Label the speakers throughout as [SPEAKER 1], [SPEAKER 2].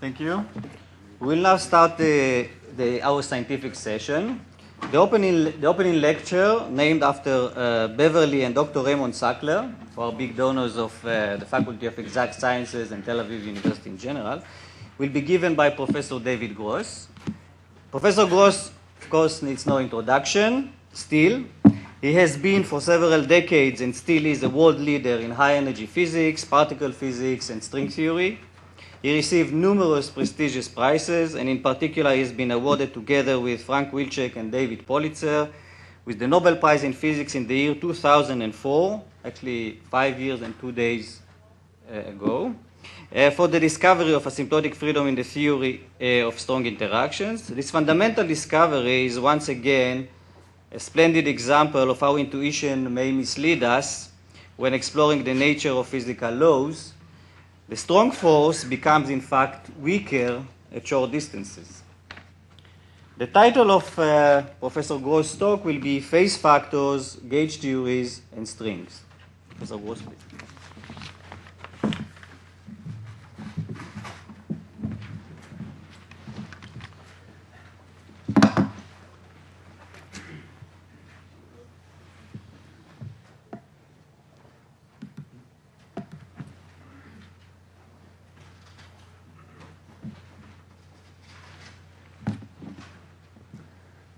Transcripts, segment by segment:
[SPEAKER 1] Thank you. We'll now start our scientific session. The opening lecture, named after Beverly and Dr. Raymond Sackler, who are big donors of the Faculty of Exact Sciences and Tel Aviv University in general, will be given by Professor David Gross. Professor Gross, of course, needs no introduction. Still, he has been for several decades and still is a world leader in high-energy physics, particle physics, and string theory. He received numerous prestigious prizes, and in particular, he has been awarded together with Frank Wilczek and David Politzer with the Nobel Prize in Physics in the year 2004, actually 5 years and 2 days ago, for the discovery of asymptotic freedom in the theory of strong interactions. This fundamental discovery is once again a splendid example of how intuition may mislead us when exploring the nature of physical laws. The strong force becomes, in fact, weaker at short distances. The title of Professor Gross' talk will be Phase Factors, Gauge Theories, and Strings. Professor Gross, please.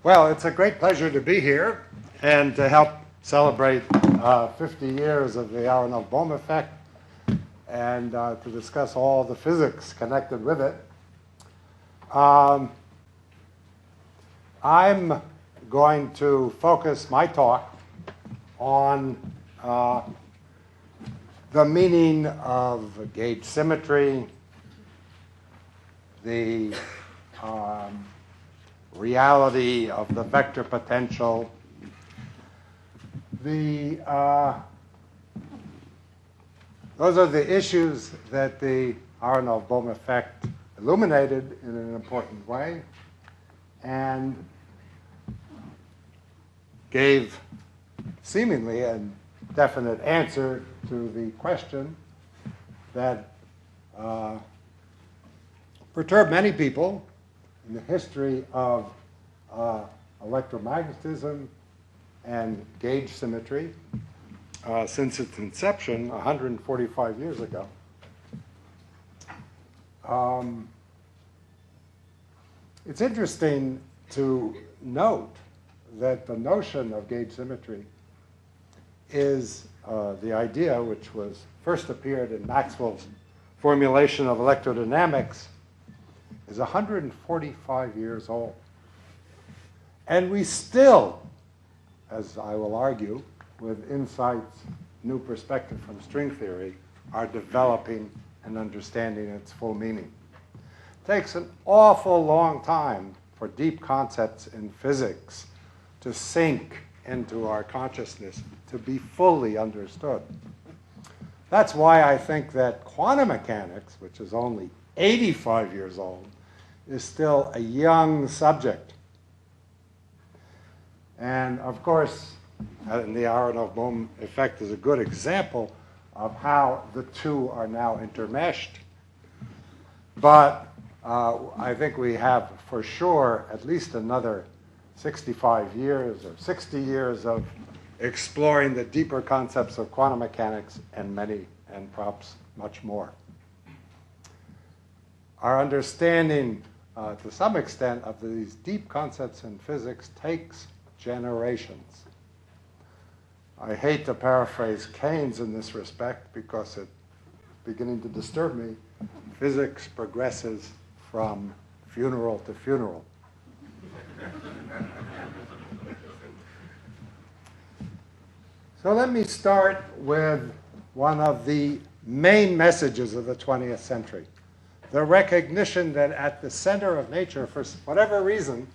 [SPEAKER 2] Well, it's a great pleasure to be here and to help celebrate 50 years of the Aharonov-Bohm Effect and to discuss all the physics connected with it. I'm going to focus my talk on the meaning of gauge symmetry, the reality of the vector potential, those are the issues that the Aharonov-Bohm effect illuminated in an important way and gave seemingly a definite answer to the question that perturbed many people in the history of electromagnetism and gauge symmetry since its inception 145 years ago. It's interesting to note that the notion of gauge symmetry is the idea which was first appeared in Maxwell's formulation of electrodynamics is 145 years old. And we still, as I will argue, with insights, new perspective from string theory, are developing and understanding its full meaning. It takes an awful long time for deep concepts in physics to sink into our consciousness, to be fully understood. That's why I think that quantum mechanics, which is only 85 years old, is still a young subject. And of course, the Aharonov-Bohm effect is a good example of how the two are now intermeshed. But I think we have for sure at least another 65 years or 60 years of exploring the deeper concepts of quantum mechanics and perhaps much more. Our understanding, to some extent, of these deep concepts in physics takes generations. I hate to paraphrase Keynes in this respect because it's beginning to disturb me. Physics progresses from funeral to funeral. So let me start with one of the main messages of the 20th century. The recognition that at the center of nature, for whatever reason,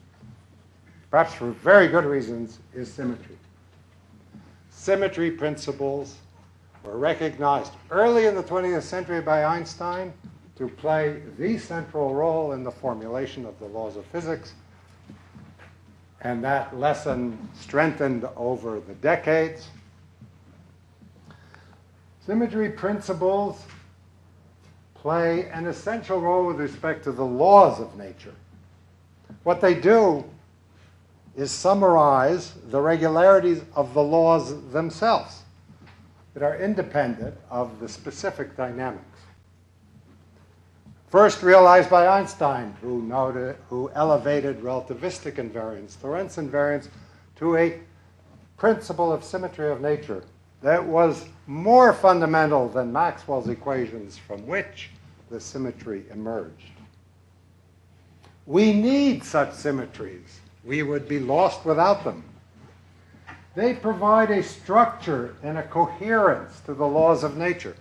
[SPEAKER 2] perhaps for very good reasons, is symmetry. Symmetry principles were recognized early in the 20th century by Einstein to play the central role in the formulation of the laws of physics. And that lesson strengthened over the decades. Symmetry principles play an essential role with respect to the laws of nature. What they do is summarize the regularities of the laws themselves that are independent of the specific dynamics. First realized by Einstein, who elevated relativistic invariance, Lorentz invariance, to a principle of symmetry of nature that was more fundamental than Maxwell's equations, from which the symmetry emerged. We need such symmetries. We would be lost without them. They provide a structure and a coherence to the laws of nature.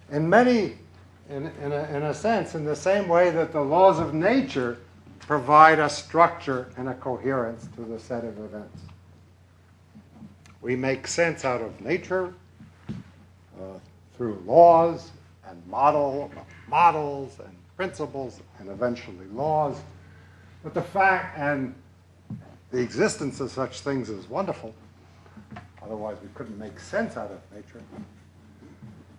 [SPEAKER 2] In a sense, in the same way that the laws of nature provide a structure and a coherence to the set of events. We make sense out of nature through laws and models and principles and eventually laws. But the fact and the existence of such things is wonderful. Otherwise, we couldn't make sense out of nature.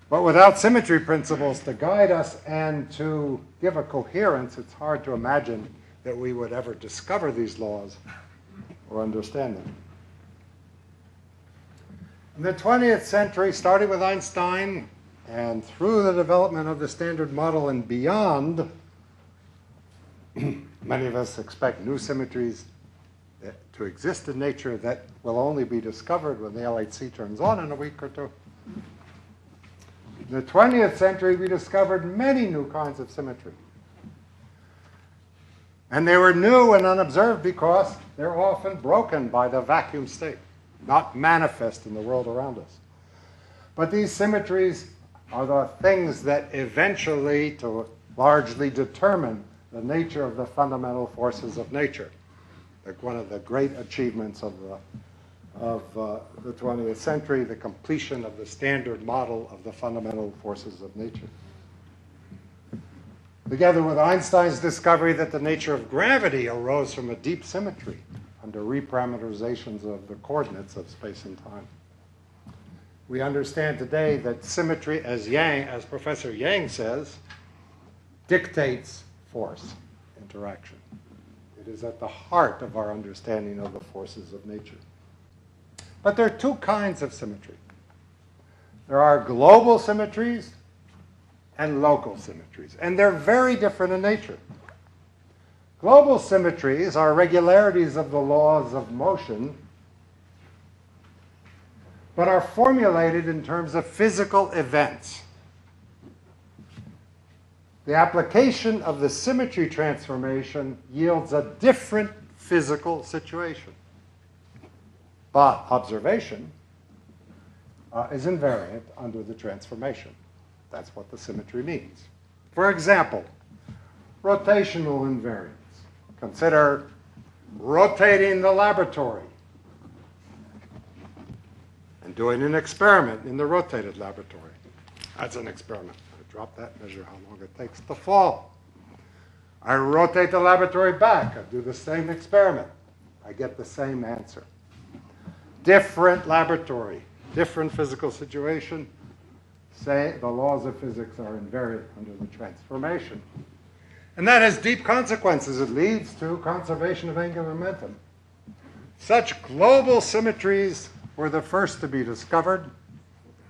[SPEAKER 2] But without symmetry principles to guide us and to give a coherence, it's hard to imagine that we would ever discover these laws or understand them. In the 20th century, starting with Einstein and through the development of the Standard Model and beyond, many of us expect new symmetries to exist in nature that will only be discovered when the LHC turns on in a week or two. In the 20th century, we discovered many new kinds of symmetry. And they were new and unobserved because they're often broken by the vacuum state, not manifest in the world around us. But these symmetries are the things that eventually to largely determine the nature of the fundamental forces of nature. Like one of the great achievements of the 20th century, the completion of the Standard Model of the fundamental forces of nature. Together with Einstein's discovery that the nature of gravity arose from a deep symmetry under reparameterizations of the coordinates of space and time. We understand today that symmetry, as Professor Yang says, dictates force interaction. It is at the heart of our understanding of the forces of nature. But there are two kinds of symmetry. There are global symmetries and local symmetries, and they're very different in nature. Global symmetries are regularities of the laws of motion, but are formulated in terms of physical events. The application of the symmetry transformation yields a different physical situation. But observation is invariant under the transformation. That's what the symmetry means. For example, rotational invariance. Consider rotating the laboratory and doing an experiment in the rotated laboratory. That's an experiment. I drop that, measure how long it takes to fall. I rotate the laboratory back. I do the same experiment. I get the same answer. Different laboratory, different physical situation. Say the laws of physics are invariant under the transformation. And that has deep consequences. It leads to conservation of angular momentum. Such global symmetries were the first to be discovered.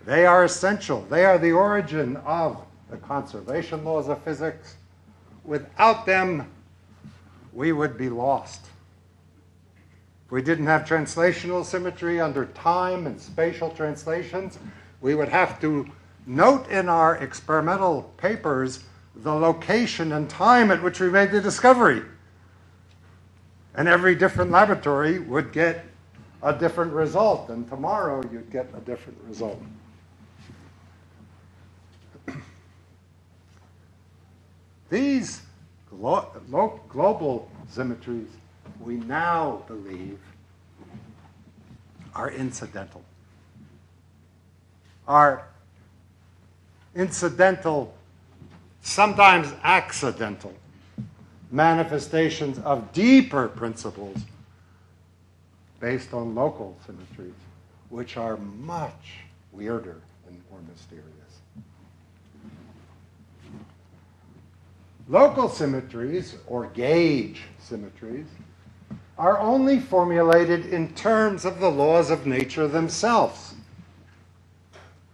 [SPEAKER 2] They are essential. They are the origin of the conservation laws of physics. Without them, we would be lost. If we didn't have translational symmetry under time and spatial translations, we would have to note in our experimental papers the location and time at which we made the discovery. And every different laboratory would get a different result, and tomorrow you'd get a different result. These global symmetries, we now believe, are incidental. Are incidental, sometimes accidental, manifestations of deeper principles based on local symmetries, which are much weirder and more mysterious. Local symmetries, or gauge symmetries, are only formulated in terms of the laws of nature themselves.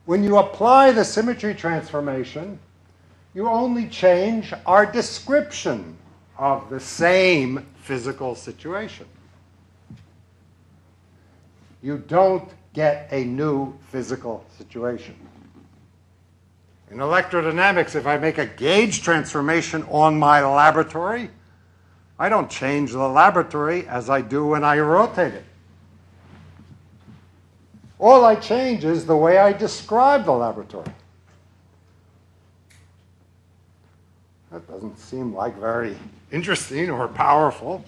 [SPEAKER 2] When you apply the symmetry transformation, you only change our description of the same physical situation. You don't get a new physical situation. In electrodynamics, if I make a gauge transformation on my laboratory, I don't change the laboratory as I do when I rotate it. All I change is the way I describe the laboratory. That doesn't seem like very interesting or powerful.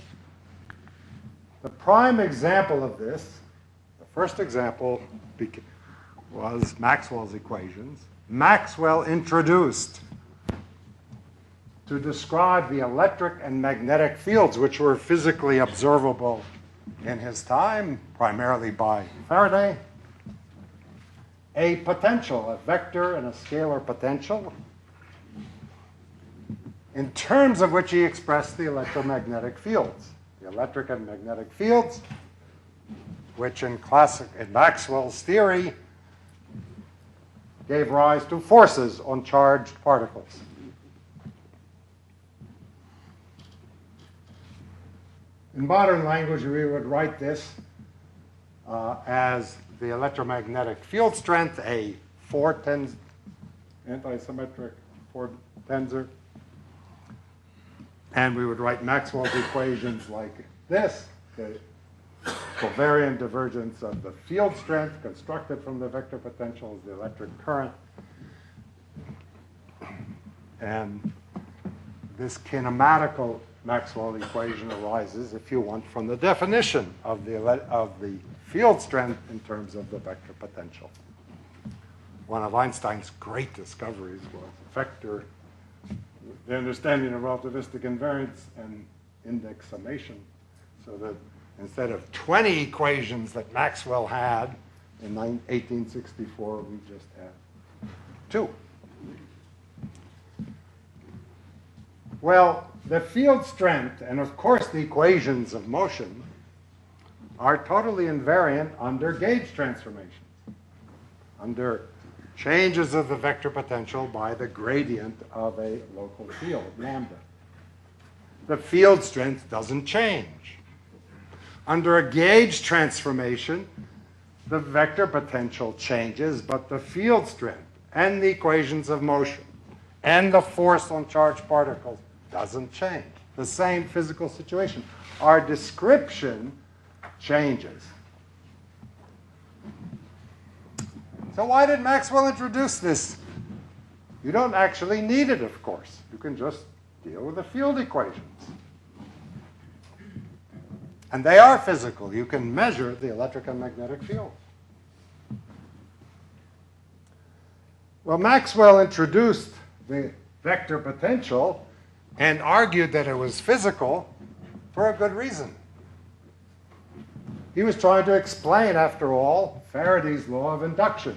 [SPEAKER 2] The prime example of this, the first example was Maxwell's equations. Maxwell introduced to describe the electric and magnetic fields which were physically observable in his time, primarily by Faraday, a potential, a vector and a scalar potential, in terms of which he expressed the electromagnetic fields. The electric and magnetic fields, which in Maxwell's theory gave rise to forces on charged particles. In modern language, we would write this as the electromagnetic field strength, a antisymmetric 4 tensor. And we would write Maxwell's equations like this: the covariant divergence of the field strength constructed from the vector potential is the electric current. And this kinematical Maxwell equation arises, if you want, from the definition of the field strength in terms of the vector potential. One of Einstein's great discoveries was the understanding of relativistic invariance and index summation, so that instead of 20 equations that Maxwell had in 1864, we just had 2. Well, the field strength and, of course, the equations of motion are totally invariant under gauge transformations, under changes of the vector potential by the gradient of a local field, lambda. The field strength doesn't change. Under a gauge transformation, the vector potential changes, but the field strength and the equations of motion and the force on charged particles doesn't change. The same physical situation. Our description changes. So why did Maxwell introduce this? You don't actually need it, of course. You can just deal with the field equations. And they are physical. You can measure the electric and magnetic fields. Well, Maxwell introduced the vector potential and argued that it was physical for a good reason. He was trying to explain, after all, Faraday's law of induction,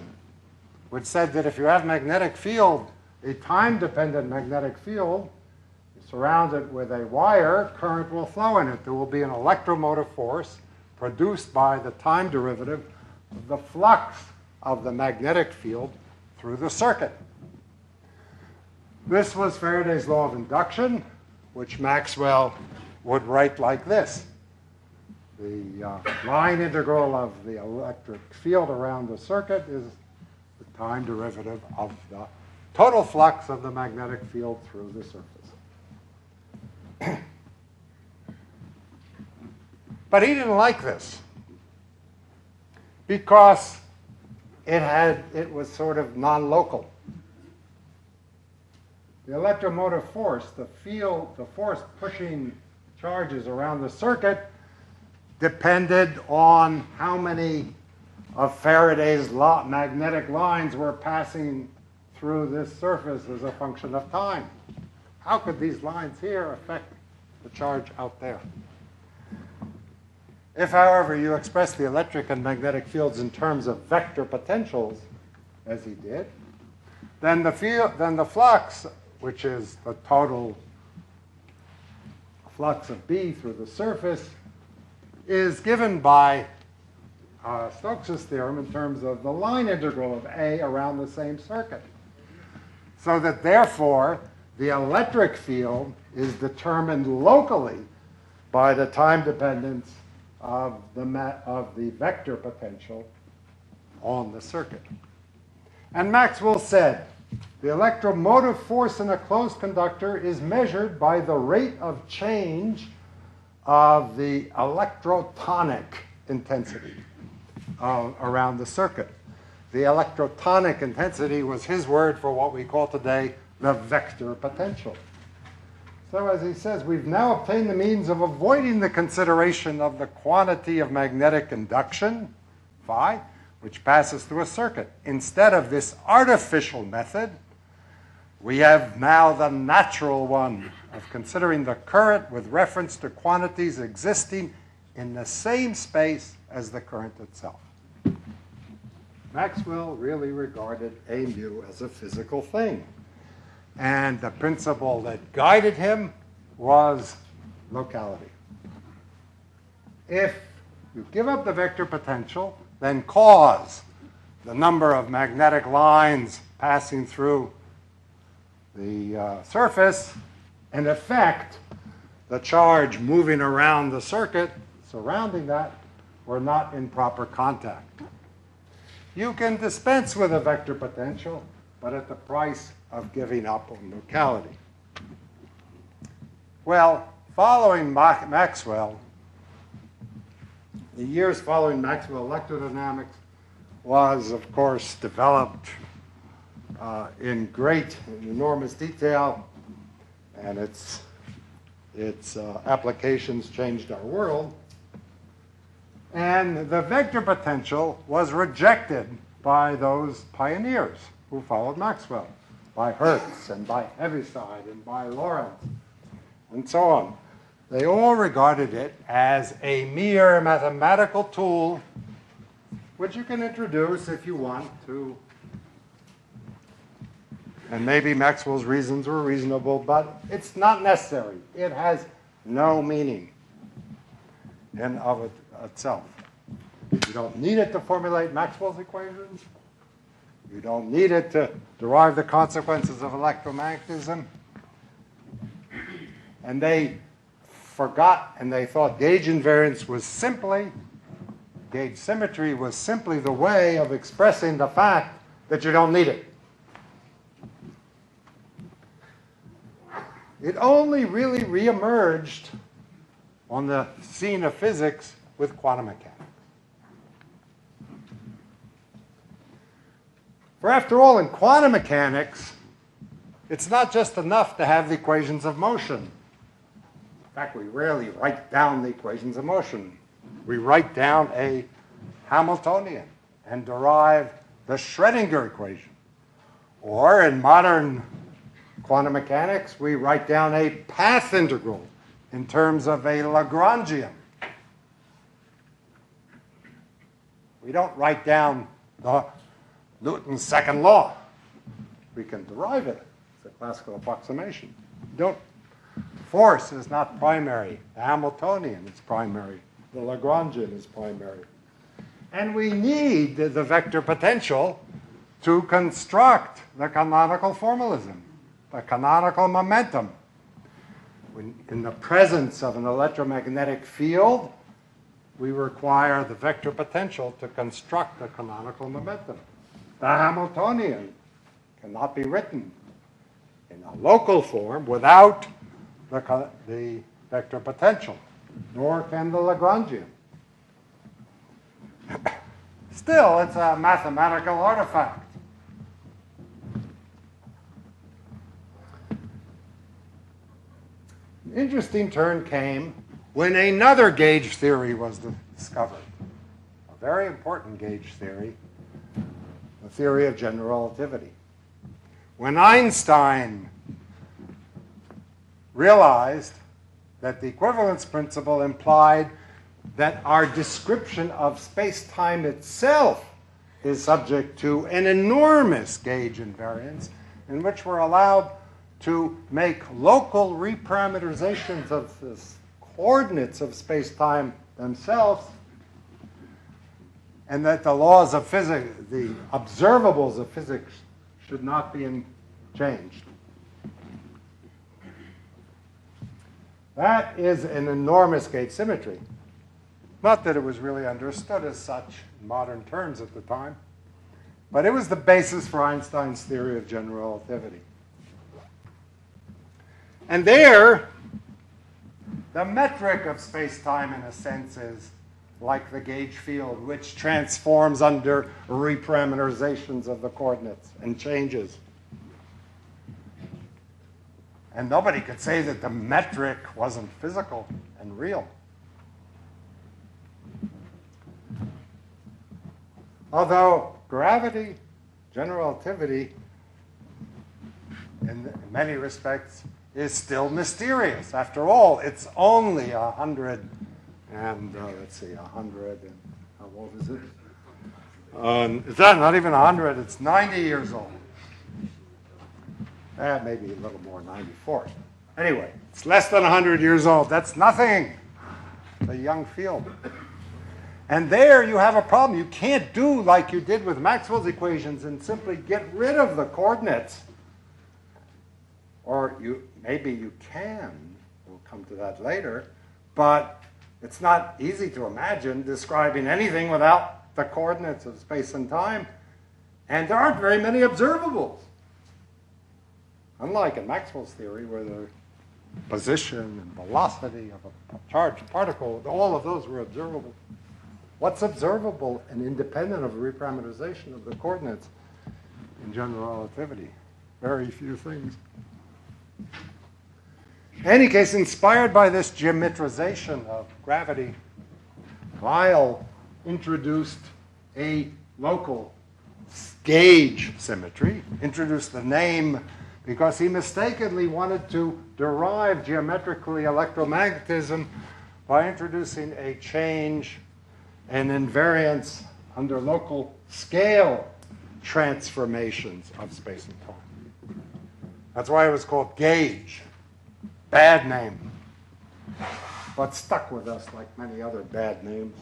[SPEAKER 2] which said that if you have magnetic field, a time-dependent magnetic field, you surround it with a wire, current will flow in it. There will be an electromotive force produced by the time derivative of the flux of the magnetic field through the circuit. This was Faraday's law of induction, which Maxwell would write like this. The line integral of the electric field around the circuit is the time derivative of the total flux of the magnetic field through the surface. But he didn't like this because it was sort of non-local. The electromotive force, the force pushing charges around the circuit, depended on how many of Faraday's magnetic lines were passing through this surface as a function of time. How could these lines here affect the charge out there? If, however, you express the electric and magnetic fields in terms of vector potentials, as he did, then the flux, which is the total flux of B through the surface is given by Stokes' theorem in terms of the line integral of A around the same circuit. So that therefore, the electric field is determined locally by the time dependence of the vector potential on the circuit. And Maxwell said, the electromotive force in a closed conductor is measured by the rate of change of the electrotonic intensity around the circuit. The electrotonic intensity was his word for what we call today the vector potential. So as he says, we've now obtained the means of avoiding the consideration of the quantity of magnetic induction, phi, which passes through a circuit. Instead of this artificial method, we have now the natural one of considering the current with reference to quantities existing in the same space as the current itself. Maxwell really regarded A mu as a physical thing. And the principle that guided him was locality. If you give up the vector potential, then cause the number of magnetic lines passing through the surface and affect the charge moving around the circuit surrounding that were not in proper contact. You can dispense with a vector potential, but at the price of giving up on locality. Well, following Maxwell, the years following Maxwell, electrodynamics was, of course, developed in enormous detail, and its applications changed our world. And the vector potential was rejected by those pioneers who followed Maxwell, by Hertz and by Heaviside and by Lorentz and so on. They all regarded it as a mere mathematical tool which you can introduce if you want to. And maybe Maxwell's reasons were reasonable, but it's not necessary. It has no meaning in of itself. You don't need it to formulate Maxwell's equations. You don't need it to derive the consequences of electromagnetism. And they forgot, and they thought gauge invariance was simply, gauge symmetry was simply the way of expressing the fact that you don't need it. It only really reemerged on the scene of physics with quantum mechanics. For after all, in quantum mechanics, it's not just enough to have the equations of motion. In fact, we rarely write down the equations of motion. We write down a Hamiltonian and derive the Schrödinger equation. Or in modern quantum mechanics, we write down a path integral in terms of a Lagrangian. We don't write down the Newton's second law. We can derive it. It's a classical approximation. Force is not primary. The Hamiltonian is primary. The Lagrangian is primary. And we need the vector potential to construct the canonical formalism, the canonical momentum. In the presence of an electromagnetic field, we require the vector potential to construct the canonical momentum. The Hamiltonian cannot be written in a local form without the vector potential, nor can the Lagrangian. Still, it's a mathematical artifact. An interesting turn came when another gauge theory was discovered, a very important gauge theory, the theory of general relativity. When Einstein realized that the equivalence principle implied that our description of space-time itself is subject to an enormous gauge invariance in which we're allowed to make local reparameterizations of the coordinates of space-time themselves, and that the laws of physics, the observables of physics, should not be changed. That is an enormous gauge symmetry. Not that it was really understood as such in modern terms at the time, but it was the basis for Einstein's theory of general relativity. And there, the metric of space-time, in a sense, is like the gauge field, which transforms under reparameterizations of the coordinates and changes. And nobody could say that the metric wasn't physical and real. Although gravity, general relativity, in many respects, is still mysterious. After all, it's only 100 and, let's see, 100 and, how old is it? It's not even 100, it's 90 years old. Maybe a little more, 94. Anyway, it's less than 100 years old. That's nothing. It's a young field. And there you have a problem. You can't do like you did with Maxwell's equations and simply get rid of the coordinates. Or maybe you can. We'll come to that later. But it's not easy to imagine describing anything without the coordinates of space and time. And there aren't very many observables. Unlike in Maxwell's theory, where the position and velocity of a charged particle, all of those were observable. What's observable and independent of reparameterization of the coordinates in general relativity? Very few things. In any case, inspired by this geometrization of gravity, Weil introduced a local gauge symmetry, introduced the name because he mistakenly wanted to derive geometrically electromagnetism by introducing a change and invariance under local scale transformations of space and time. That's why it was called gauge. Bad name, but stuck with us like many other bad names.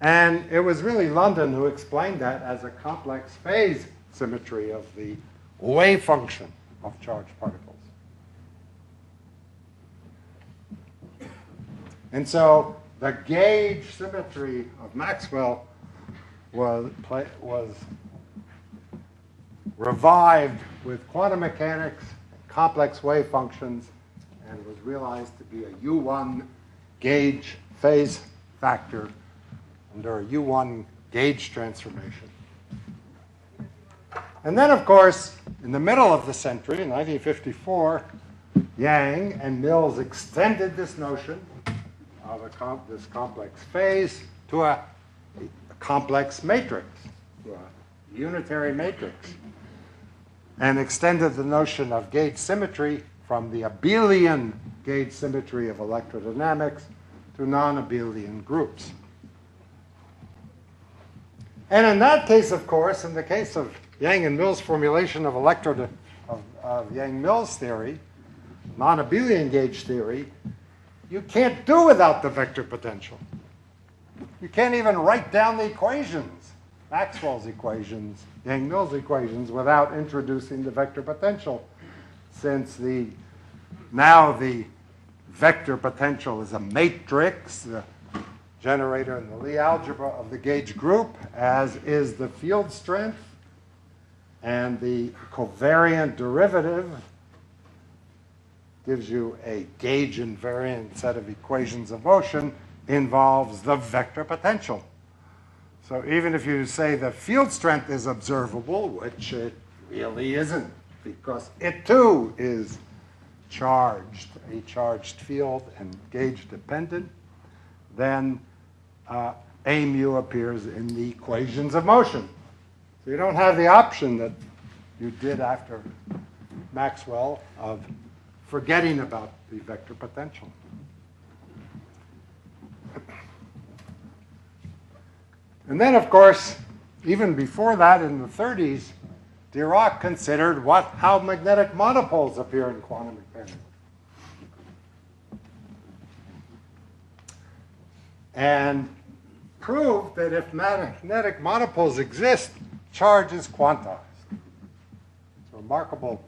[SPEAKER 2] And it was really London who explained that as a complex phase symmetry of the wave function of charged particles. And so the gauge symmetry of Maxwell was revived with quantum mechanics, complex wave functions, and was realized to be a U1 gauge phase factor under a U1 gauge transformation. And then, of course, in the middle of the century, in 1954, Yang and Mills extended this notion of this complex phase to a complex matrix, to a unitary matrix, and extended the notion of gauge symmetry from the abelian gauge symmetry of electrodynamics to non-abelian groups. And in that case, of course, in the case of Yang and Mills' formulation of Yang-Mills theory, non-abelian gauge theory, you can't do without the vector potential. You can't even write down the equations, Maxwell's equations, Yang-Mills equations, without introducing the vector potential, since now the vector potential is a matrix, the generator in the Lie algebra of the gauge group, as is the field strength, and the covariant derivative gives you a gauge invariant set of equations of motion, involves the vector potential. So even if you say the field strength is observable, which it really isn't, because it too is charged, a charged field and gauge dependent, then A mu appears in the equations of motion. So you don't have the option that you did after Maxwell of forgetting about the vector potential. And then, of course, even before that, in the 30s, Dirac considered how magnetic monopoles appear in quantum mechanics. And proved that if magnetic monopoles exist, charge is quantized. It's a remarkable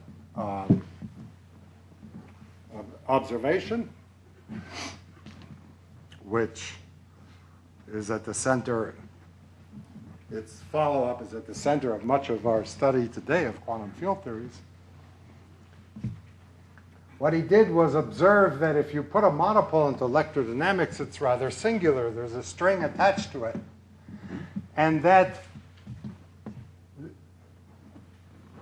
[SPEAKER 2] observation, which is at the center, its follow-up is at the center of much of our study today of quantum field theories. What he did was observe that if you put a monopole into electrodynamics, it's rather singular. There's a string attached to it. And that,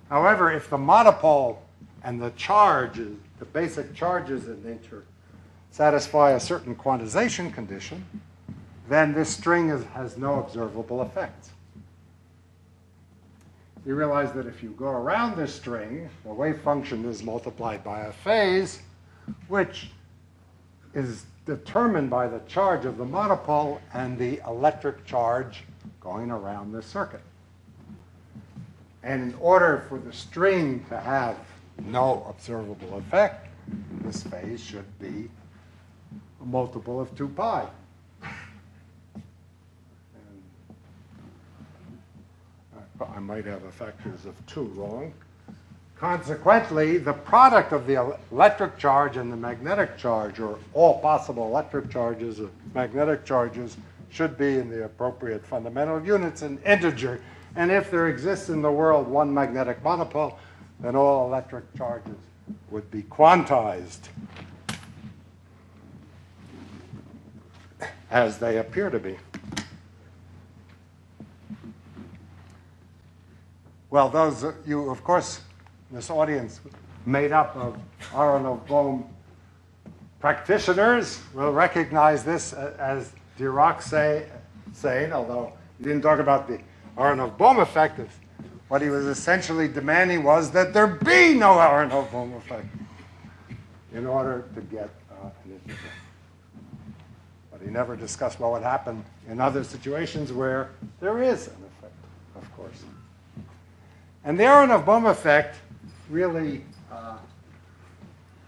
[SPEAKER 2] however, if the monopole and the charges, the basic charges in nature, satisfy a certain quantization condition, then this string has no observable effects. You realize that if you go around this string, the wave function is multiplied by a phase, which is determined by the charge of the monopole and the electric charge going around the circuit. And in order for the string to have no observable effect, this phase should be a multiple of 2 pi. I might have a factors of 2 wrong. Consequently, the product of the electric charge and the magnetic charge, or all possible electric charges or magnetic charges, should be in the appropriate fundamental units in integer. And if there exists in the world one magnetic monopole, then all electric charges would be quantized as they appear to be. Well, those you, of course, this audience made up of Aharonov-Bohm practitioners will recognize this as Dirac saying, although he didn't talk about the Aharonov-Bohm effect. What he was essentially demanding was that there be no Aharonov-Bohm effect in order to get an integer. But he never discussed what would happen in other situations where there is an effect, of course. And the Aharonov-Bohm effect really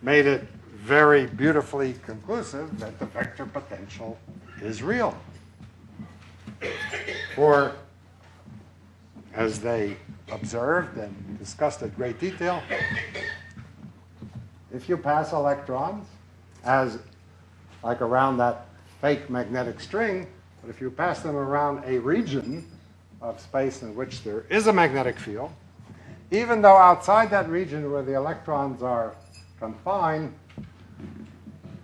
[SPEAKER 2] made it very beautifully conclusive that the vector potential is real. For, as they observed and discussed at great detail, if you pass electrons, as like around that fake magnetic string, but if you pass them around a region of space in which there is a magnetic field, even though outside that region where the electrons are confined,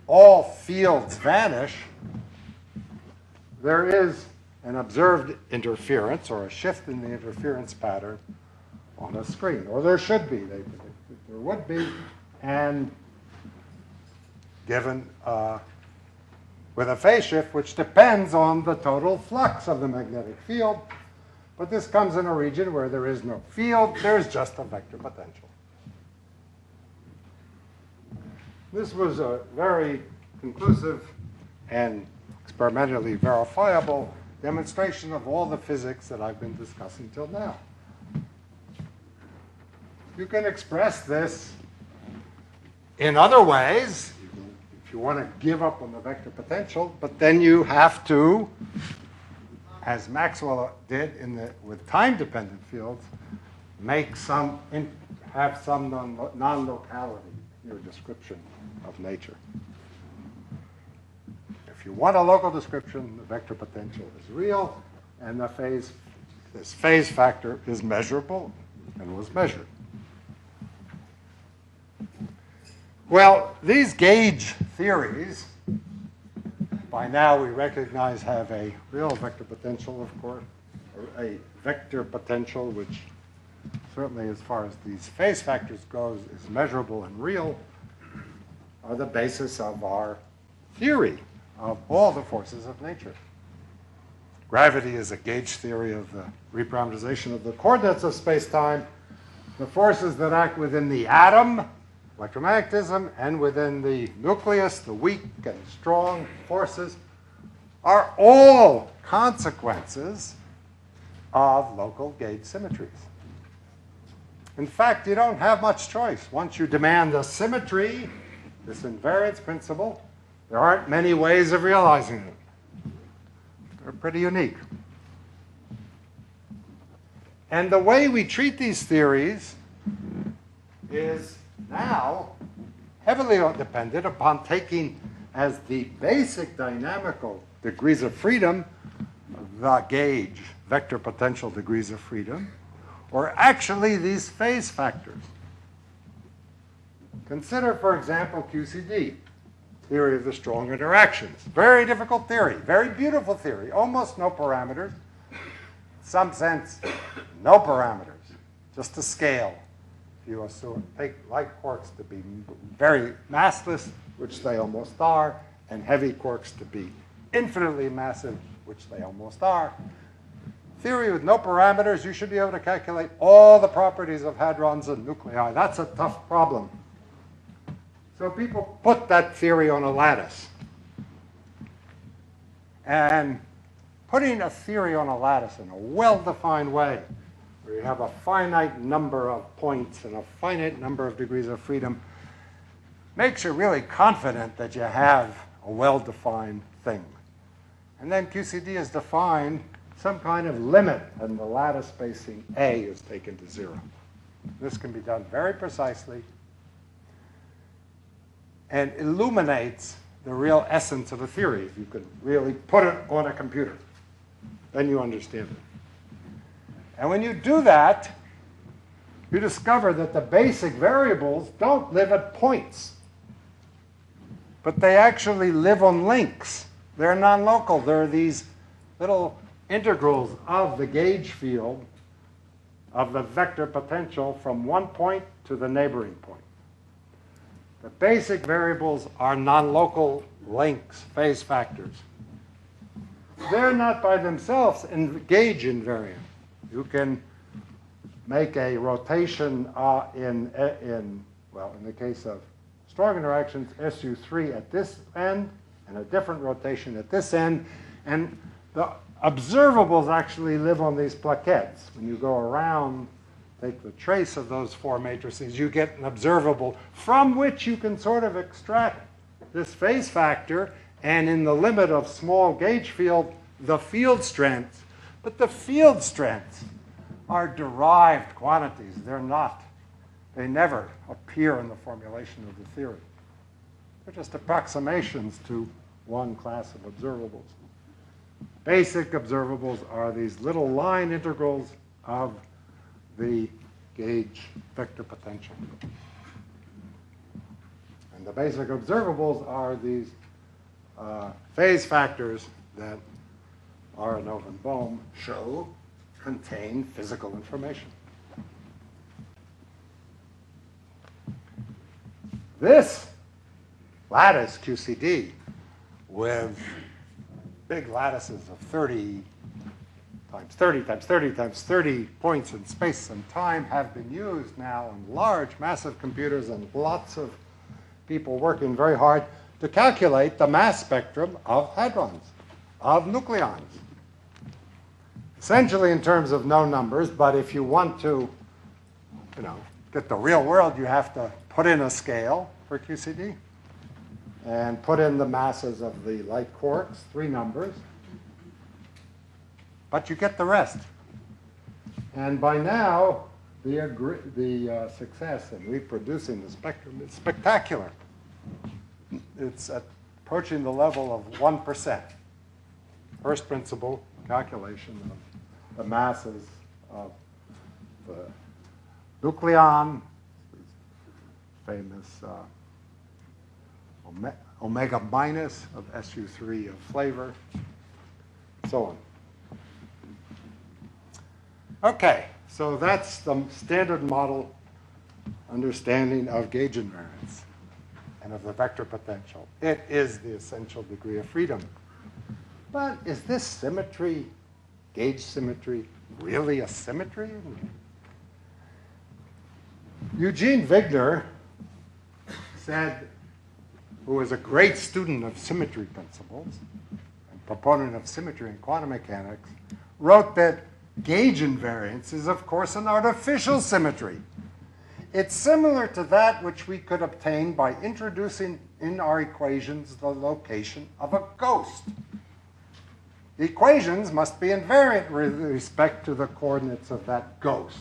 [SPEAKER 2] all fields vanish, there is an observed interference or a shift in the interference pattern on a screen. Or there should be. They predicted there would be. And given with a phase shift which depends on the total flux of the magnetic field. But this comes in a region where there is no field. There's just a vector potential. This was a very conclusive and experimentally verifiable demonstration of all the physics that I've been discussing till now. You can express this in other ways if you want to give up on the vector potential, but then you have to, as Maxwell did with time-dependent fields, have some non-locality in your description of nature. If you want a local description, the vector potential is real, and this phase factor is measurable and was measured. Well, these gauge theories, by now we recognize have a real vector potential, of course, or a vector potential which certainly as far as these phase factors goes is measurable and real, are the basis of our theory of all the forces of nature. Gravity is a gauge theory of the reparameterization of the coordinates of space-time. The forces that act within the atom, electromagnetism, and within the nucleus, the weak and strong forces, are all consequences of local gauge symmetries. In fact, you don't have much choice. Once you demand a symmetry, this invariance principle, there aren't many ways of realizing it. They're pretty unique. And the way we treat these theories is now heavily dependent upon taking as the basic dynamical degrees of freedom the gauge vector potential degrees of freedom, or actually these phase factors. Consider, for example, QCD, theory of the strong interactions. Very difficult theory, very beautiful theory, almost no parameters. In some sense, no parameters, just a scale. If you assume, take light quarks to be very massless, which they almost are, and heavy quarks to be infinitely massive, which they almost are. Theory with no parameters, you should be able to calculate all the properties of hadrons and nuclei. That's a tough problem. So people put that theory on a lattice. And putting a theory on a lattice in a well-defined way, where you have a finite number of points and a finite number of degrees of freedom, makes you really confident that you have a well-defined thing. And then QCD is defined some kind of limit, and the lattice spacing A is taken to 0. This can be done very precisely and illuminates the real essence of a theory. If you could really put it on a computer, then you understand it. And when you do that, you discover that the basic variables don't live at points, but they actually live on links. They're non-local. They're these little integrals of the gauge field of the vector potential from one point to the neighboring point. The basic variables are non-local links, phase factors. They're not by themselves gauge invariant. You can make a rotation in the case of strong interactions, SU3 at this end, and a different rotation at this end. And the observables actually live on these plaquettes. When you go around, take the trace of those four matrices, you get an observable from which you can sort of extract this phase factor, and in the limit of small gauge field, the field strengths. But the field strengths are derived quantities. They never appear in the formulation of the theory. They're just approximations to one class of observables. Basic observables are these little line integrals of the gauge vector potential. And the basic observables are these phase factors that Aharonov and Bohm show contain physical information. This lattice QCD with big lattices of 30 times 30 times 30 times 30 points in space and time have been used now in large, massive computers, and lots of people working very hard to calculate the mass spectrum of hadrons, of nucleons. Essentially in terms of no numbers, but if you want to, get the real world, you have to put in a scale for QCD and put in the masses of the light quarks, 3 numbers. But you get the rest. And by now, the success in reproducing the spectrum is spectacular. It's approaching the level of 1%. First principle calculation of the masses of the nucleon, famous omega minus of SU3 of flavor, so on. Okay, so that's the standard model understanding of gauge invariance and of the vector potential. It is the essential degree of freedom. But is this symmetry, gauge symmetry, really a symmetry? Eugene Wigner said, who was a great student of symmetry principles and proponent of symmetry in quantum mechanics, wrote that gauge invariance is, of course, an artificial symmetry. It's similar to that which we could obtain by introducing in our equations the location of a ghost. The equations must be invariant with respect to the coordinates of that ghost.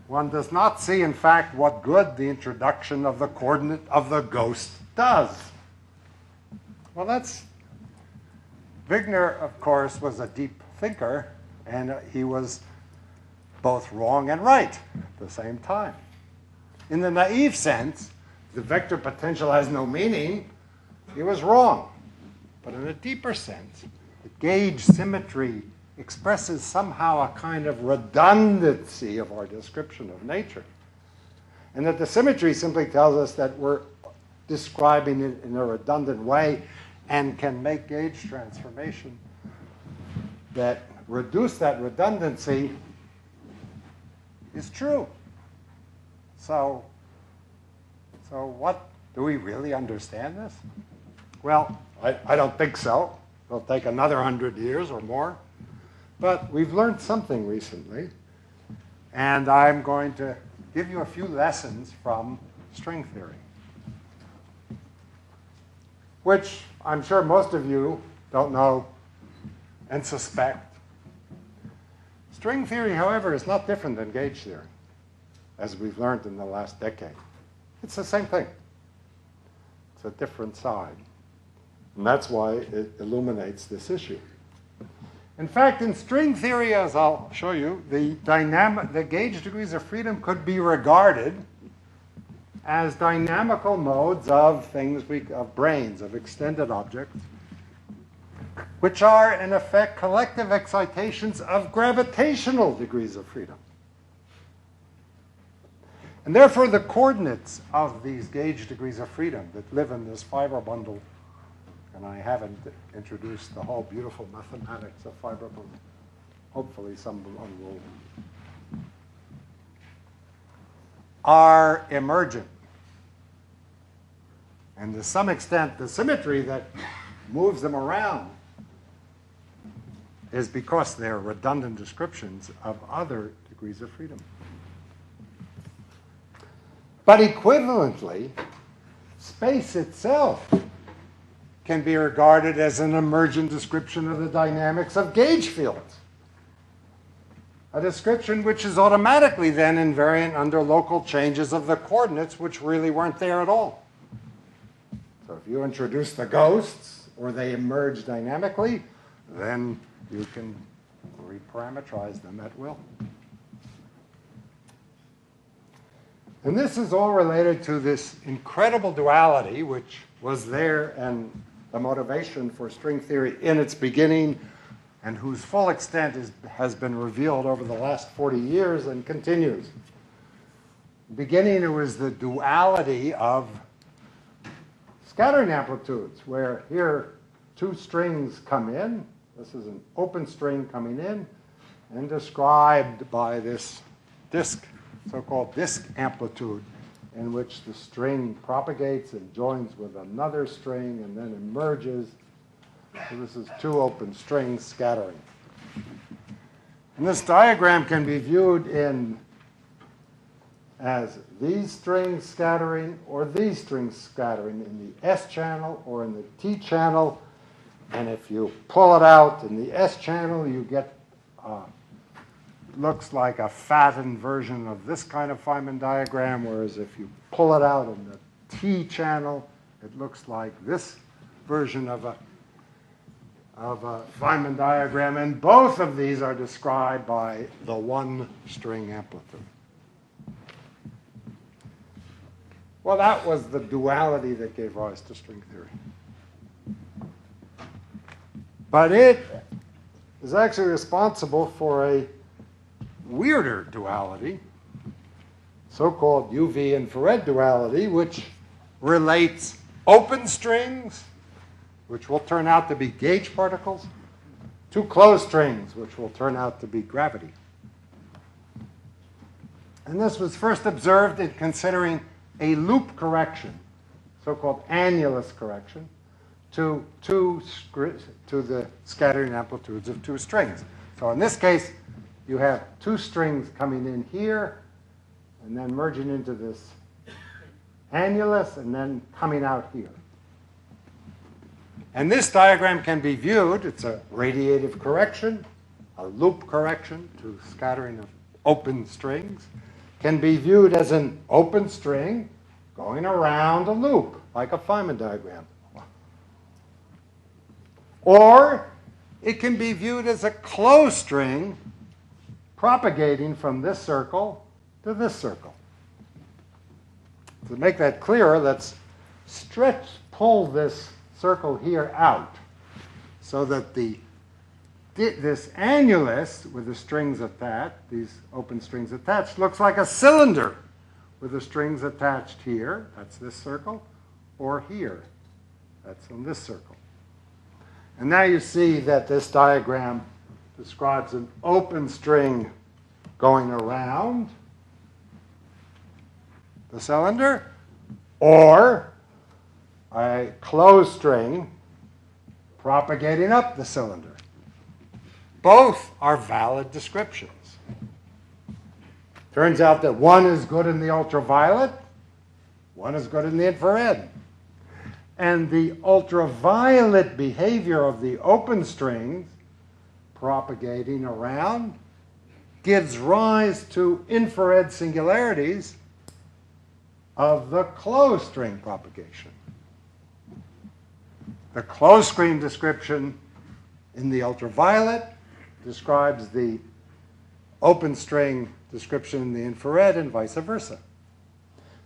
[SPEAKER 2] One does not see, in fact, what good the introduction of the coordinate of the ghost does. Well, Wigner, of course, was a deep thinker, and he was both wrong and right at the same time. In the naive sense, the vector potential has no meaning. He was wrong. But in a deeper sense, the gauge symmetry expresses somehow a kind of redundancy of our description of nature. And that the symmetry simply tells us that we're describing it in a redundant way and can make gauge transformation that reduce that redundancy is true. So what, do we really understand this? Well, I don't think so. It'll take another 100 years or more. But we've learned something recently, and I'm going to give you a few lessons from string theory, which I'm sure most of you don't know and suspect. String theory, however, is not different than gauge theory, as we've learned in the last decade. It's the same thing. It's a different side. And that's why it illuminates this issue. In fact, in string theory, as I'll show you, the gauge degrees of freedom could be regarded as dynamical modes of things, of branes, of extended objects, which are, in effect, collective excitations of gravitational degrees of freedom. And therefore, the coordinates of these gauge degrees of freedom that live in this fiber bundle, and I haven't introduced the whole beautiful mathematics of fiber bundle. Hopefully someone will, are emergent. And to some extent, the symmetry that moves them around is because they're redundant descriptions of other degrees of freedom. But equivalently, space itself can be regarded as an emergent description of the dynamics of gauge fields. A description which is automatically then invariant under local changes of the coordinates which really weren't there at all. So if you introduce the ghosts, or they emerge dynamically, then you can reparameterize them at will. And this is all related to this incredible duality which was there and the motivation for string theory in its beginning, and whose full extent has been revealed over the last 40 years and continues. Beginning, it was the duality of scattering amplitudes, where here two strings come in. This is an open string coming in and described by this disk, so-called disk amplitude, in which the string propagates and joins with another string and then emerges. So this is two open strings scattering. And this diagram can be viewed as these strings scattering or these strings scattering in the S channel or in the T channel. And if you pull it out in the S channel, you get looks like a fattened version of this kind of Feynman diagram, whereas if you pull it out in the T channel, it looks like this version of a Feynman diagram. And both of these are described by the one string amplitude. Well, that was the duality that gave rise to string theory. But it is actually responsible for a weirder duality, so-called UV infrared duality, which relates open strings, which will turn out to be gauge particles, to closed strings, which will turn out to be gravity. And this was first observed in considering a loop correction, so-called annulus correction, to the scattering amplitudes of two strings. So in this case, you have two strings coming in here, and then merging into this annulus, and then coming out here. And this diagram can be viewed, it's a radiative correction, a loop correction to scattering of open strings, can be viewed as an open string going around a loop, like a Feynman diagram. Or it can be viewed as a closed string propagating from this circle to this circle. To make that clearer, let's pull this circle here out so that this annulus with the strings attached, these open strings attached, looks like a cylinder with the strings attached here, that's this circle, or here, that's on this circle. And now you see that this diagram describes an open string going around the cylinder, or a closed string propagating up the cylinder. Both are valid descriptions. Turns out that one is good in the ultraviolet, one is good in the infrared. And the ultraviolet behavior of the open strings propagating around gives rise to infrared singularities of the closed string propagation. The closed string description in the ultraviolet describes the open string description in the infrared and vice versa.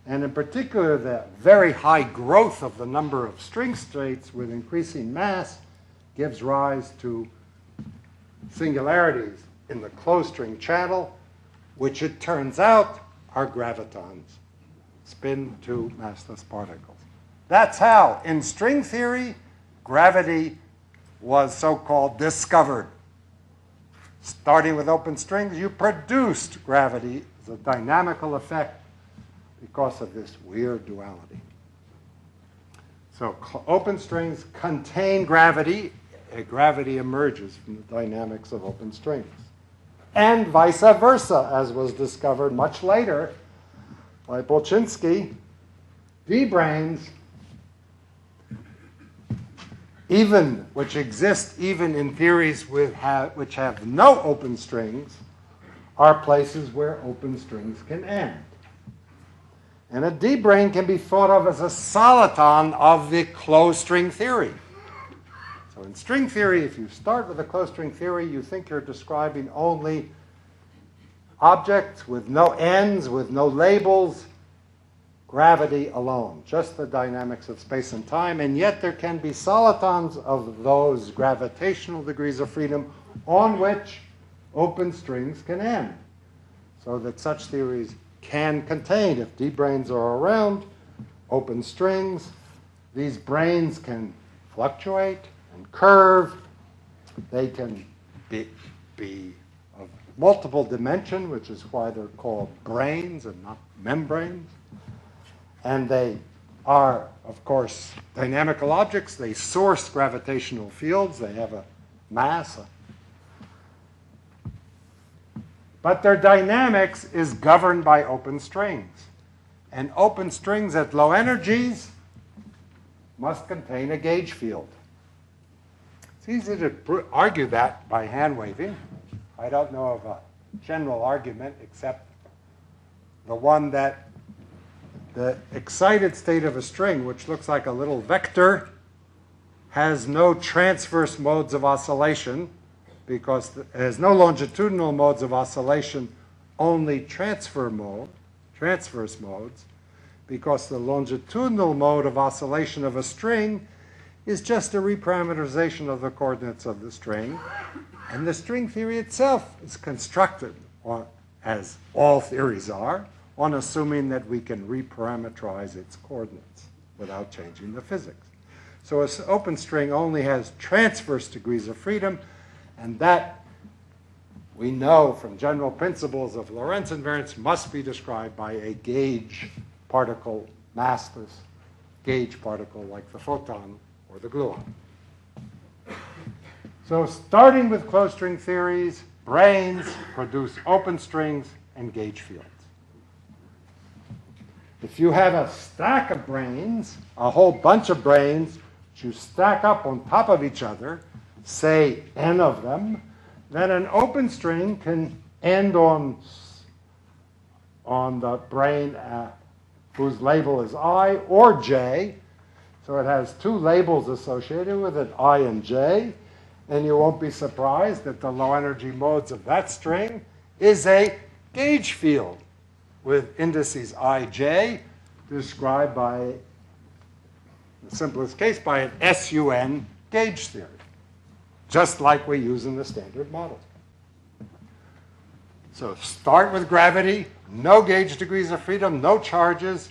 [SPEAKER 2] And in particular, the very high growth of the number of string states with increasing mass gives rise to singularities in the closed string channel, which it turns out are gravitons, spin to massless particles. That's how, in string theory, gravity was so-called discovered. Starting with open strings, you produced gravity as a dynamical effect because of this weird duality. So open strings contain gravity. Gravity emerges from the dynamics of open strings. And vice versa, as was discovered much later by Bolchinski. D-branes, which exist even in theories which have no open strings, are places where open strings can end. And a D-brane can be thought of as a soliton of the closed string theory. So in string theory, if you start with a closed string theory, you think you're describing only objects with no ends, with no labels, gravity alone, just the dynamics of space and time, and yet there can be solitons of those gravitational degrees of freedom on which open strings can end, so that such theories can contain, if D-branes are around, open strings. These branes can fluctuate and curve. They can be of multiple dimension, which is why they're called branes and not membranes. And they are, of course, dynamical objects. They source gravitational fields. They have a mass. But their dynamics is governed by open strings. And open strings at low energies must contain a gauge field. It's easy to argue that by hand waving. I don't know of a general argument except the one that the excited state of a string, which looks like a little vector, has no transverse modes of oscillation because it has no longitudinal modes of oscillation, only transverse modes, because the longitudinal mode of oscillation of a string is just a reparameterization of the coordinates of the string. And the string theory itself is constructed, as all theories are, on assuming that we can reparameterize its coordinates without changing the physics. So an open string only has transverse degrees of freedom, and that we know from general principles of Lorentz invariance must be described by a gauge particle, massless gauge particle like the photon or the gluon. So starting with closed string theories, branes produce open strings and gauge fields. If you have a stack of branes, a whole bunch of branes, which you stack up on top of each other, say n of them, then an open string can end on the brane whose label is I or J. So it has two labels associated with it, I and J. And you won't be surprised that the low energy modes of that string is a gauge field with indices IJ, described by, in the simplest case, by an SUN gauge theory, just like we use in the standard model. So start with gravity, no gauge degrees of freedom, no charges,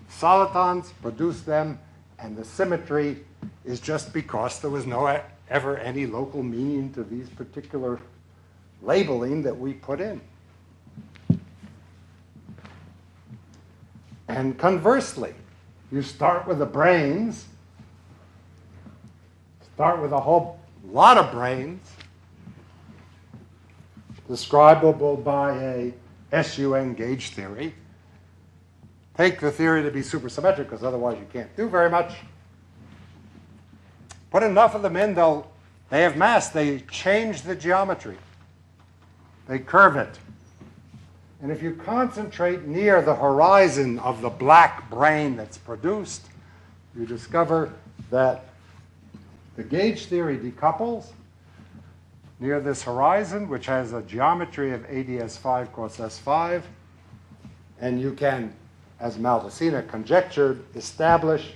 [SPEAKER 2] solitons, produce them, and the symmetry is just because there was no ever any local meaning to these particular labeling that we put in. And conversely, you start with the branes, start with a whole lot of branes, describable by a SUN gauge theory. Take the theory to be supersymmetric, because otherwise you can't do very much. Put enough of them in, they have mass. They change the geometry. They curve it. And if you concentrate near the horizon of the black brane that's produced, you discover that the gauge theory decouples near this horizon, which has a geometry of ADS5 cos S5. And you can, as Maldacena conjectured, establish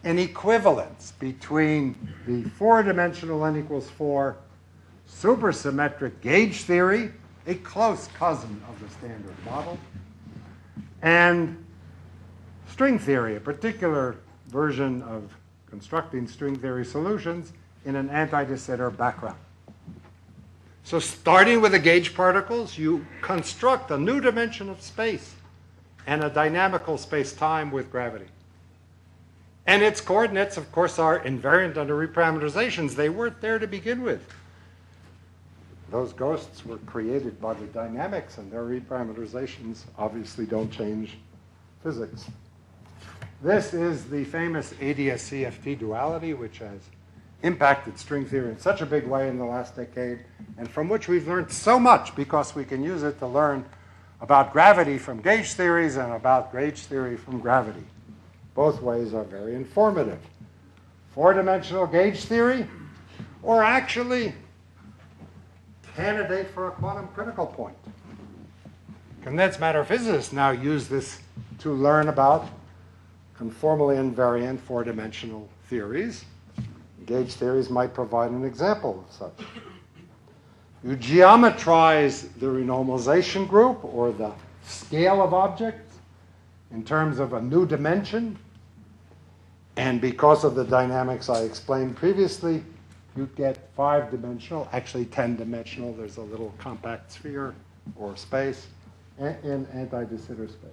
[SPEAKER 2] an equivalence between the four-dimensional n equals 4 supersymmetric gauge theory, a close cousin of the standard model, and string theory, a particular version of constructing string theory solutions in an anti-de Sitter background. So starting with the gauge particles, you construct a new dimension of space and a dynamical space-time with gravity. And its coordinates, of course, are invariant under reparameterizations. They weren't there to begin with. Those ghosts were created by the dynamics, and their reparameterizations obviously don't change physics. This is the famous ADS-CFT duality, which has impacted string theory in such a big way in the last decade, and from which we've learned so much because we can use it to learn about gravity from gauge theories and about gauge theory from gravity. Both ways are very informative. Four-dimensional gauge theory, or actually candidate for a quantum critical point. Condensed matter physicists now use this to learn about conformally invariant four-dimensional theories. Gauge theories might provide an example of such. You geometrize the renormalization group, or the scale of objects, in terms of a new dimension. And because of the dynamics I explained previously, you get five-dimensional, actually 10-dimensional. There's a little compact sphere or space in anti-de Sitter space.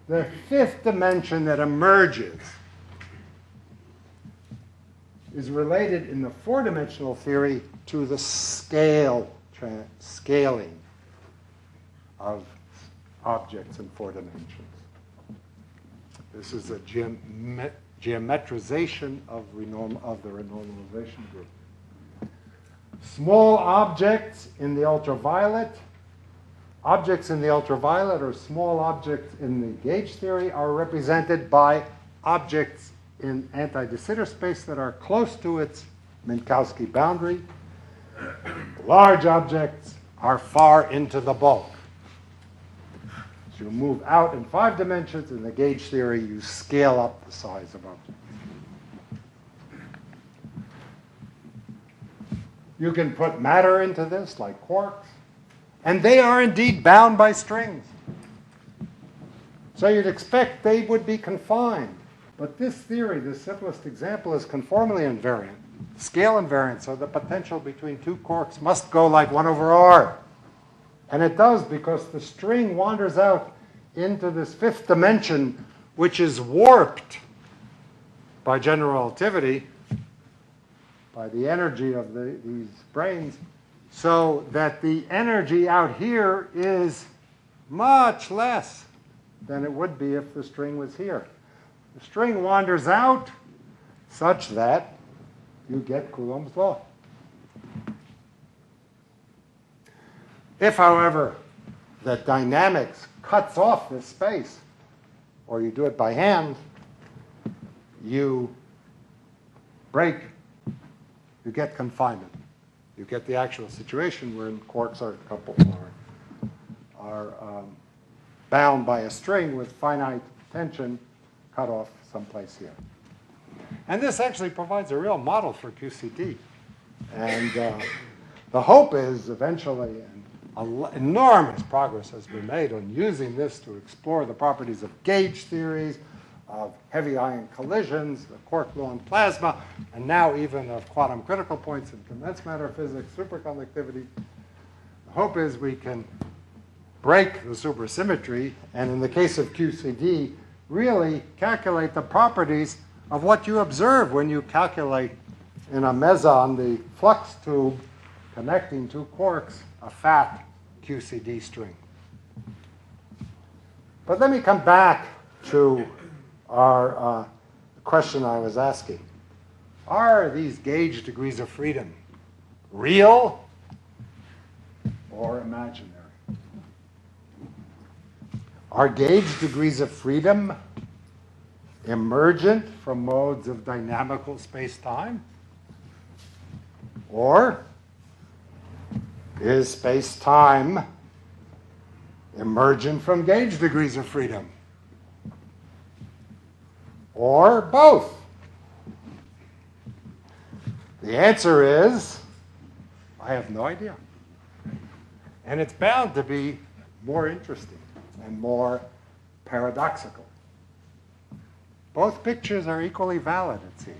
[SPEAKER 2] The fifth dimension that emerges is related in the four-dimensional theory to the scaling of objects in four dimensions. This is a geometrization of the renormalization group. Small objects in the ultraviolet, or small objects in the gauge theory are represented by objects in anti-de Sitter space that are close to its Minkowski boundary. Large objects are far into the bulk. So you move out in 5 dimensions. In the gauge theory, you scale up the size of objects. You can put matter into this, like quarks, and they are indeed bound by strings. So you'd expect they would be confined. But this theory, the simplest example, is conformally invariant, scale invariant, so the potential between two quarks must go like 1 over r. And it does, because the string wanders out into this fifth dimension, which is warped by general relativity, by the energy of these branes, so that the energy out here is much less than it would be if the string was here. The string wanders out such that you get Coulomb's law. If, however, the dynamics cuts off this space, or you do it by hand, you break, you get confinement. You get the actual situation where quarks are coupled are bound by a string with finite tension cut off someplace here. And this actually provides a real model for QCD. And the hope is eventually, and enormous progress has been made on using this to explore the properties of gauge theories, of heavy ion collisions, the quark law in plasma, and now even of quantum critical points in condensed matter physics, superconductivity. The hope is we can break the supersymmetry, and in the case of QCD, really calculate the properties of what you observe when you calculate in a meson, the flux tube connecting two quarks, a fat QCD string. But let me come back to our question I was asking. Are these gauge degrees of freedom real or imaginary? Are gauge degrees of freedom emergent from modes of dynamical space-time? Or is space-time emergent from gauge degrees of freedom? Or both? The answer is, I have no idea. And it's bound to be more interesting and more paradoxical. Both pictures are equally valid, it seems.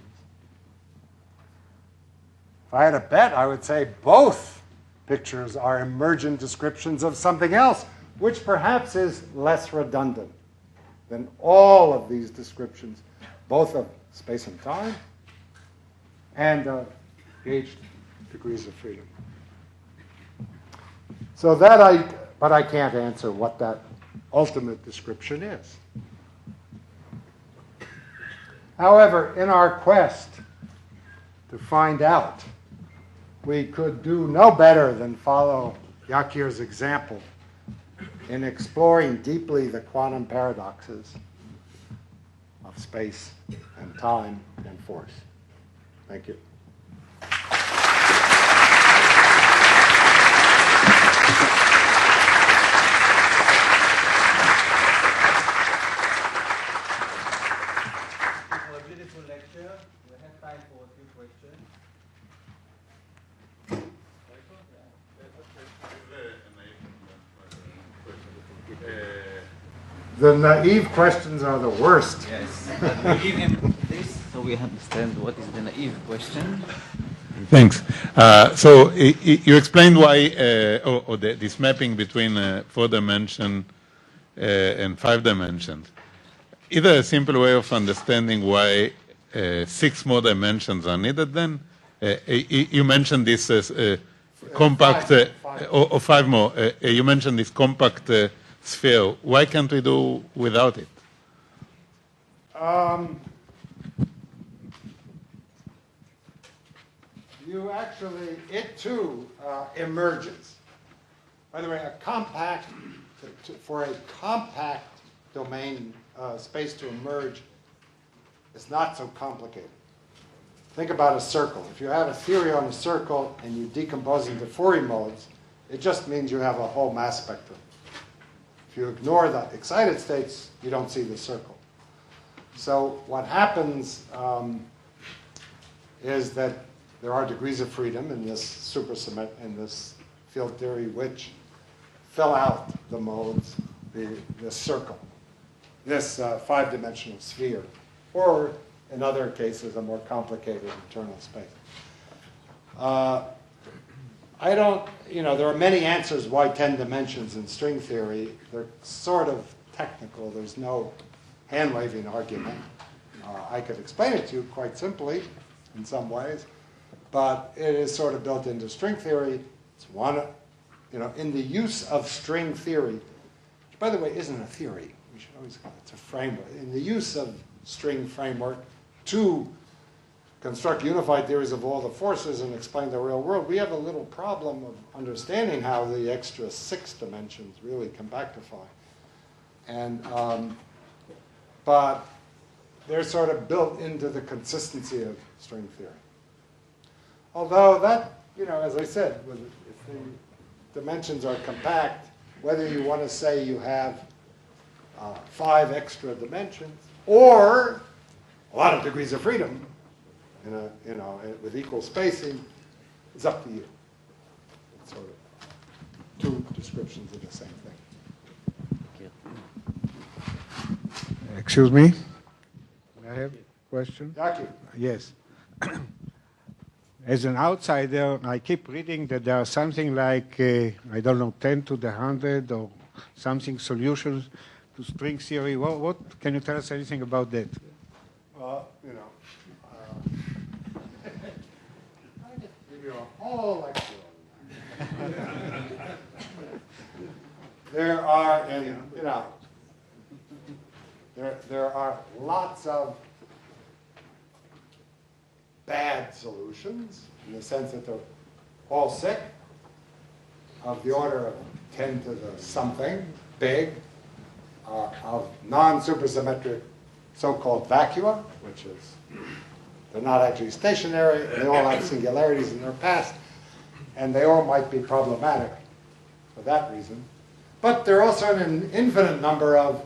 [SPEAKER 2] If I had a bet, I would say both pictures are emergent descriptions of something else, which perhaps is less redundant than all of these descriptions, both of space and time and of gauge degrees of freedom. So but I can't answer what that ultimate description is. However, in our quest to find out, we could do no better than follow Yakir's example in exploring deeply the quantum paradoxes of space and time and force. Thank you.
[SPEAKER 1] For a beautiful lecture, we have time for a few questions.
[SPEAKER 2] The naive questions are the worst.
[SPEAKER 1] Yes. We give him this so we understand what is the naive question.
[SPEAKER 3] Thanks. So you explained why, this mapping between 4 dimension and 5 dimensions. Is there a simple way of understanding why 6 more dimensions are needed then? You mentioned this compact, or 5 more. You mentioned this compact sphere. Why can't we do without it?
[SPEAKER 2] You actually, it too emerges. By the way, for a compact domain space to emerge is not so complicated. Think about a circle. If you have a theory on a circle and you decompose into Fourier modes, it just means you have a whole mass spectrum. If you ignore the excited states, you don't see the circle. So what happens is that there are degrees of freedom in this in this field theory which fill out the modes, this circle, this 5-dimensional sphere, or in other cases a more complicated internal space. There are many answers why 10 dimensions in string theory. They're sort of technical. There's no hand-waving argument. I could explain it to you quite simply in some ways, but it is sort of built into string theory. It's one, in the use of string theory, which, by the way, isn't a theory. we should always call it a framework. In the use of string framework to construct unified theories of all the forces and explain the real world, we have a little problem of understanding how the extra 6 dimensions really compactify. And, but they're sort of built into the consistency of string theory. Although that, as I said, if the dimensions are compact, whether you want to say you have 5 extra dimensions or a lot of degrees of freedom, with equal spacing, is up to you. It's sort of 2 descriptions of the same thing.
[SPEAKER 4] Excuse me? I have a question.
[SPEAKER 2] Yaki.
[SPEAKER 4] Yes. As an outsider, I keep reading that there are something like, I don't know, 10 to the 100 or something solutions to string theory. What can you tell us anything about that?
[SPEAKER 2] Well, I could give you a whole lecture on that. There are, there are lots of bad solutions in the sense that they're all sick, of the order of 10 to the something, big, of non-supersymmetric so-called vacua, which is, they're not actually stationary, they all have singularities in their past, and they all might be problematic for that reason. But there are also an infinite number of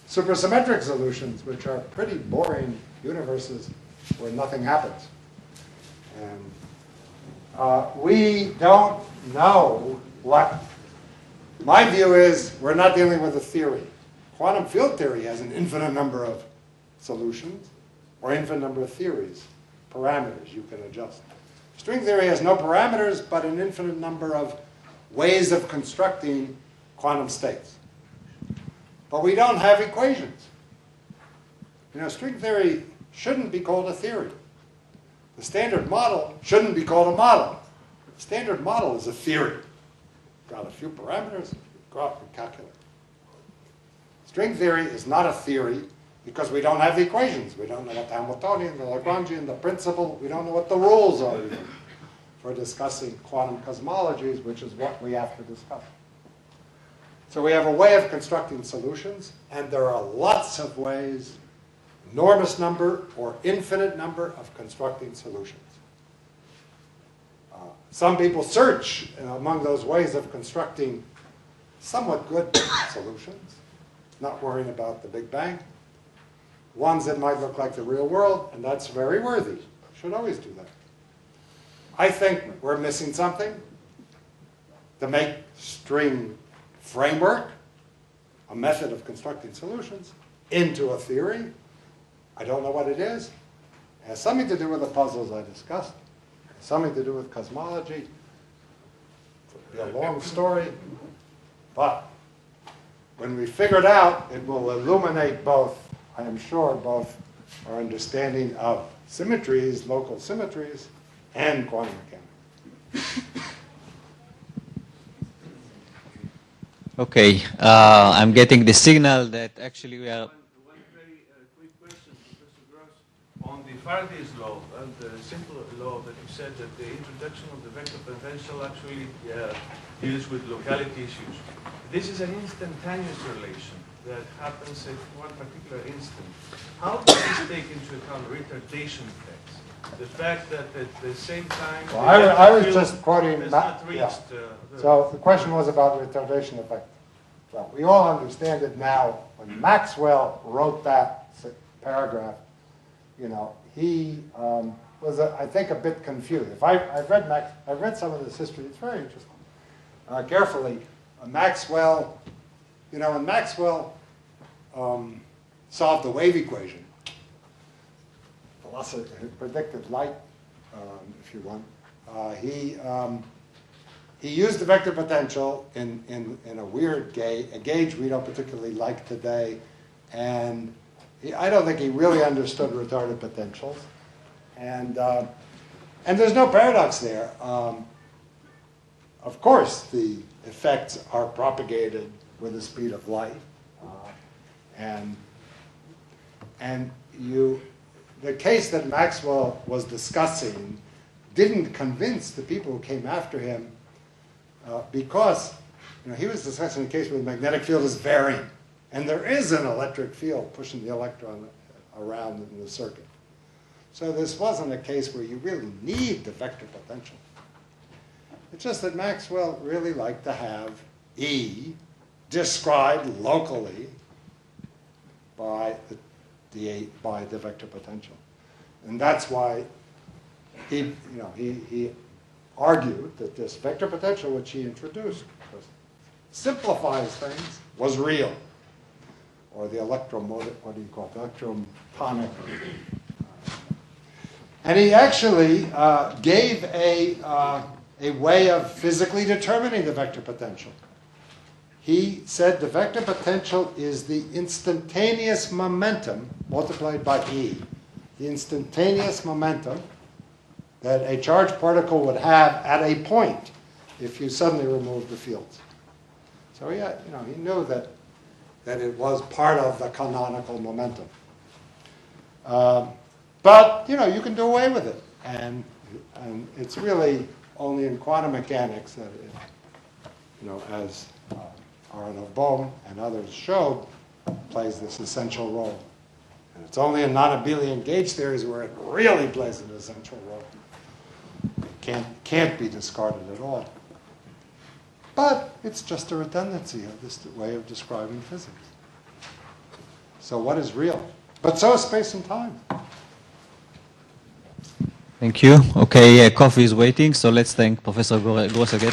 [SPEAKER 2] supersymmetric solutions, which are pretty boring universes where nothing happens. And we don't know what. My view is we're not dealing with a theory. Quantum field theory has an infinite number of solutions or infinite number of theories, parameters you can adjust. String theory has no parameters, but an infinite number of ways of constructing quantum states. But we don't have equations. String theory shouldn't be called a theory. The standard model shouldn't be called a model. The standard model is a theory. Got a few parameters, go out and calculate. String theory is not a theory because we don't have the equations. We don't know what the Hamiltonian, the Lagrangian, the principle, we don't know what the rules are even for discussing quantum cosmologies, which is what we have to discuss. So we have a way of constructing solutions, and there are lots of ways, enormous number or infinite number of constructing solutions. Some people search among those ways of constructing somewhat good solutions, not worrying about the Big Bang. Ones that might look like the real world, and that's very worthy. Should always do that. I think we're missing something to make string framework, a method of constructing solutions, into a theory. I don't know what it is. It has something to do with the puzzles I discussed. It has something to do with cosmology. It'll be a long story. But when we figure it out, it will illuminate both, I am sure, both our understanding of symmetries, local symmetries, and quantum mechanics.
[SPEAKER 1] Okay, I'm getting the signal that actually we are.
[SPEAKER 5] One very quick question, Professor Gross, on the Faraday's law and the simple law that you said that the introduction of the vector potential actually deals with locality issues. This is an instantaneous relation that happens at one particular instant. How does this take into account retardation effects? The fact that at the same time,
[SPEAKER 2] well, I was just quoting.
[SPEAKER 5] Yeah.
[SPEAKER 2] So the question was about retardation effect. Well, we all understand it now. When Maxwell wrote that paragraph, he was, I think, a bit confused. I've read some of this history. It's very interesting. Carefully, Maxwell, when Maxwell solved the wave equation, philosophy predicted light, if you want. He used the vector potential in a weird a gauge we don't particularly like today, and I don't think he really understood retarded potentials. And there's no paradox there. Of course, the effects are propagated with the speed of light, And the case that Maxwell was discussing didn't convince the people who came after him because he was discussing a case where the magnetic field is varying. And there is an electric field pushing the electron around in the circuit. So this wasn't a case where you really need the vector potential. It's just that Maxwell really liked to have E described locally by the vector potential. And that's why he argued that this vector potential, which he introduced, simplifies things, was real. Or the electrotonic. And he actually gave a way of physically determining the vector potential. He said the vector potential is the instantaneous momentum multiplied by E. The instantaneous momentum that a charged particle would have at a point if you suddenly remove the fields. So he knew that it was part of the canonical momentum. But you can do away with it, and it's really only in quantum mechanics that it, as Aharonov-Bohm and others showed, plays this essential role. And it's only in non-abelian gauge theories where it really plays an essential role. It can't be discarded at all. But it's just a redundancy of this way of describing physics. So what is real? But so is space and time.
[SPEAKER 1] Thank you. Okay, coffee is waiting, so let's thank Professor Gross again.